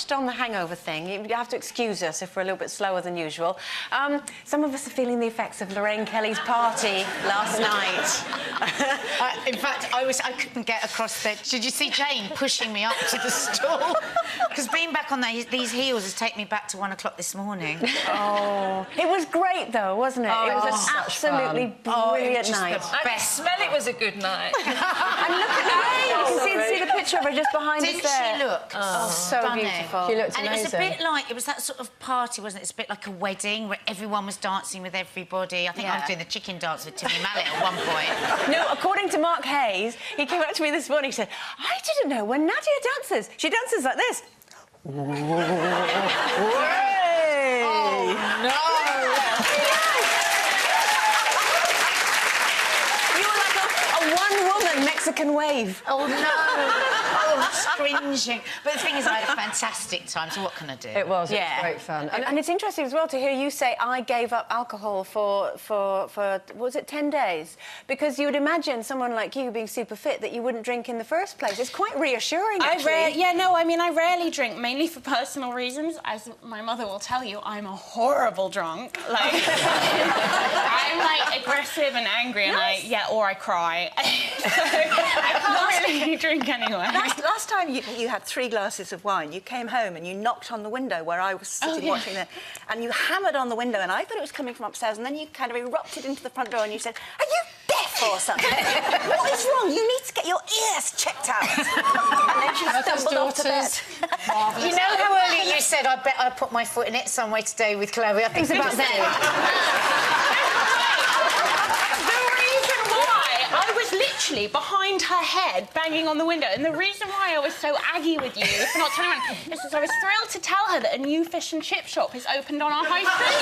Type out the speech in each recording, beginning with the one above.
On the hangover thing, you have to excuse us if we're a little bit slower than usual. Some of us are feeling the effects of Lorraine Kelly's party last night. In fact, I couldn't get across the... Did you see Jane pushing me up to the stool? Because being back on these heels has taken me back to 1 o'clock this morning. Oh, it was great though, wasn't it? Oh, it was an absolutely brilliant night. I can smell it was a good night. And look at Lorraine. You can see the picture of her just behind us there. Didn't she look so stunning? beautiful. She looked and amazing. it was a bit like, it was that sort of party, wasn't it? It's a bit like a wedding where everyone was dancing with everybody. I think I was doing the chicken dance with Timmy Mallet at one point. No, according to Mark Hayes, he came up to me this morning, he said, I didn't know when Nadia dances. She dances like this. Oh, no! You were like a one-woman Mexican wave. Oh, no! Oh, cringing. But the thing is, I had a fantastic time, so what can I do? It was great fun. And it's interesting as well to hear you say, I gave up alcohol for was it 10 days? Because you would imagine someone like you being super fit that you wouldn't drink in the first place. It's quite reassuring, actually. I rarely drink, mainly for personal reasons. As my mother will tell you, I'm a horrible drunk. Like, I'm, like, aggressive and angry, and or I cry. So I can't really drink anyway. Last time you had 3 glasses of wine, you came home and you knocked on the window where I was sitting watching it, and you hammered on the window, and I thought it was coming from upstairs, and then you kind of erupted into the front door and you said, are you deaf or something? What is wrong? You need to get your ears checked out. And then she stumbled off to bed. You know how earlier you said, I bet I put my foot in it some way today with Chloe? I think it's about Literally behind her head, banging on the window. And the reason why I was so aggy with you for not turning around is because I was thrilled to tell her that a new fish and chip shop has opened on our high street.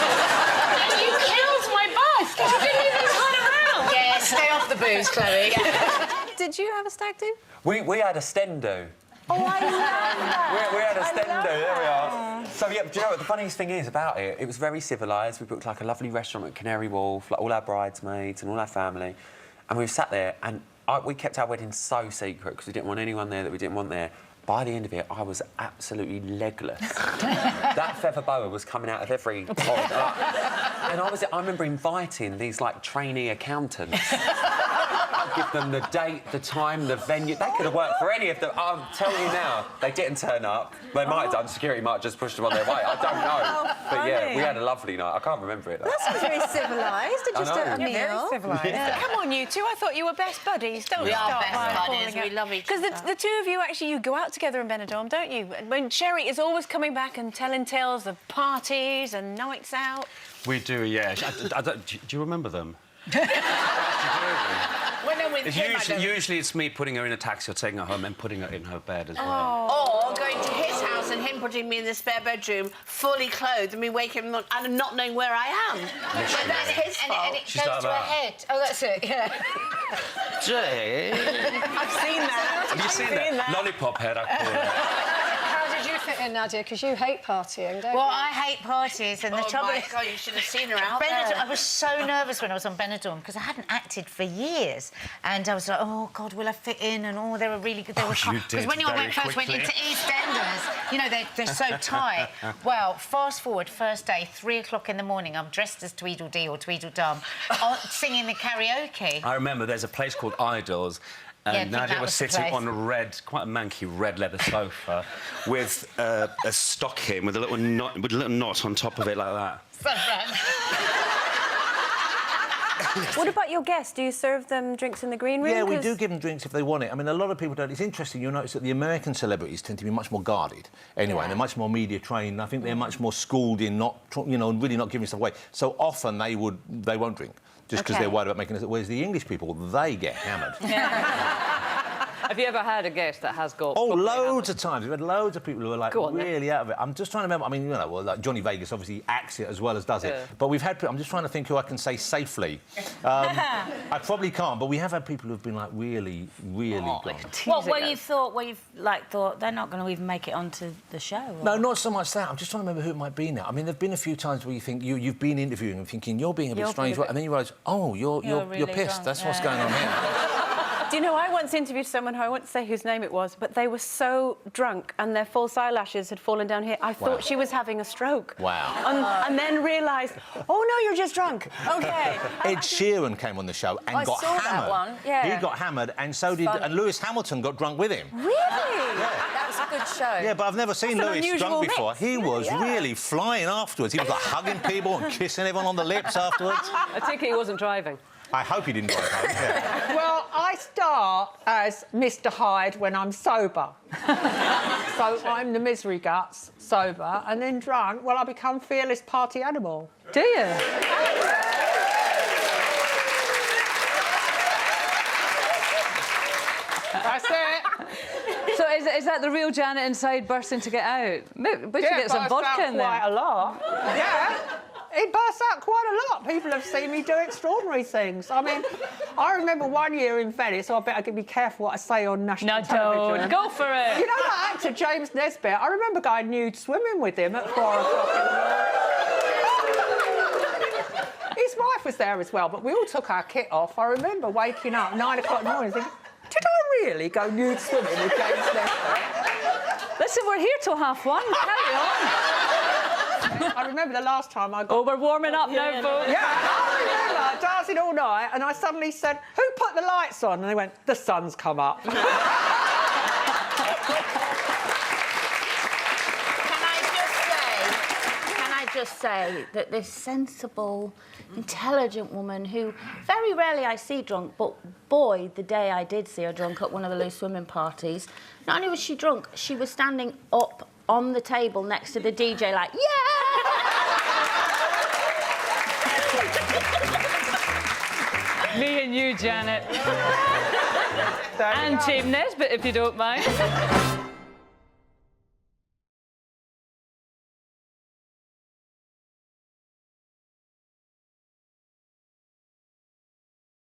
And you killed my bus because you didn't even turn around. Yeah, stay off the booze, Chloe. Did you have a stag do? We had a stendo. Oh, I love that. We had a stendo, there we are. So, yeah, do you know what the funniest thing is about it? It was very civilised. We booked, like, a lovely restaurant at Canary Wharf, like, all our bridesmaids and all our family. And we sat there, and we kept our wedding so secret because we didn't want anyone there that we didn't want there. By the end of it, I was absolutely legless. That feather boa was coming out of every pod. And I remember inviting these, like, trainee accountants. Give them the date, the time, the venue. They could have worked for any of them. I'm telling you now, they didn't turn up. They might have done. Security might have just pushed them on their way. I don't know. But, yeah, we had a lovely night. I can't remember it, though. That sounds very civilised. Just a meal. Very civilised. Yeah. Come on, you two. I thought you were best buddies. Don't We are start best by buddies. falling out. We love each other. Because the two of you, actually, you go out together in Benidorm, don't you? When Sherry is always coming back and telling tales of parties and nights out. We do, yeah. Do you remember them? When I'm with him, Usually it's me putting her in a taxi or taking her home and putting her in her bed as well. Or going to his house and him putting me in the spare bedroom, fully clothed, and me waking him up and not knowing where I am. But that's his fault. And it She's goes like to her that. head. Oh, that's it, yeah. Jay. I've seen that. Have you seen that? Lollipop head, I call it. How did you fit in, Nadia? Because you hate partying, don't you? Well, I hate parties, and the trouble my is... God, you should have seen her out Benidorm, there. I was so nervous when I was on Benidorm because I hadn't acted for years, and I was like, oh God, will I fit in? And they were really good. They were you did because when I first went into EastEnders, you know, they're so tight. Well, fast forward, first day, 3 o'clock in the morning, I'm dressed as Tweedledee or Tweedledum, singing the karaoke. I remember there's a place called Idols. And Yeah, Nadia that was was the sitting place. on a quite a manky red leather sofa with a stocking with a little knot on top of it like that. What about your guests? Do you serve them drinks in the green room? Yeah, we do give them drinks if they want it. I mean, a lot of people don't. It's interesting, you'll notice that the American celebrities tend to be much more guarded anyway, and they're much more media trained. I think they're much more schooled in not, you know, really not giving stuff away. So often they won't drink just because they're worried about making it. Whereas the English people, they get hammered. Have you ever had a guest that has got... Oh, loads of times. We've had loads of people who are, like, Go on, really out of it. I'm just trying to remember... I mean, you know, well, like, Johnny Vegas obviously acts it as well as does it. But we've had... I'm just trying to think who I can say safely. I probably can't, but we have had people who've been, like, really, really gone. What, where you've thought they're not going to even make it onto the show? Or? No, not so much that. I'm just trying to remember who it might be now. I mean, there've been a few times where you think you've been interviewing and thinking you're being a bit strange, and then you realise, oh, you're really pissed. drunk. That's what's going on here. Do you know, I once interviewed someone who I won't say whose name it was, but they were so drunk and their false eyelashes had fallen down here. I thought she was having a stroke. Wow. And then realised, oh, no, you're just drunk. OK. Ed Sheeran came on the show and got hammered. That one. Yeah. He got hammered, and so did... And Lewis Hamilton got drunk with him. Really? That was a good show. Yeah, but I've never seen Lewis drunk before. He was really flying afterwards. He was, like, hugging people and kissing everyone on the lips afterwards. I think he wasn't driving. I hope he didn't drive home, yeah. Well, I start as Mr. Hyde when I'm sober. So I'm the misery guts, sober, and then drunk, well, I become fearless party animal. Do you? That's it. So is that the real Janet inside bursting to get out? Maybe we should get some vodka in there. Quite a lot. Yeah. It bursts out quite a lot. People have seen me do extraordinary things. I mean, I remember one year in Venice, so I better be careful what I say on national television. Go for it. You know that actor James Nesbitt? I remember going nude swimming with him at 4 o'clock in the morning. His wife was there as well, but we all took our kit off. I remember waking up 9 o'clock in the morning thinking, did I really go nude swimming with James Nesbitt? Listen, we're here till 1:30. Carry on. I remember the last time I got... Oh, we're warming up now, folks. Yeah, I remember dancing all night, and I suddenly said, who put the lights on? And they went, the sun's come up. Can I just say that this sensible, intelligent woman who very rarely I see drunk, but boy, the day I did see her drunk at one of the loose swimming parties, not only was she drunk, she was standing up on the table next to the DJ like, yeah! Me and you, Janet. And James Nesbitt, if you don't mind.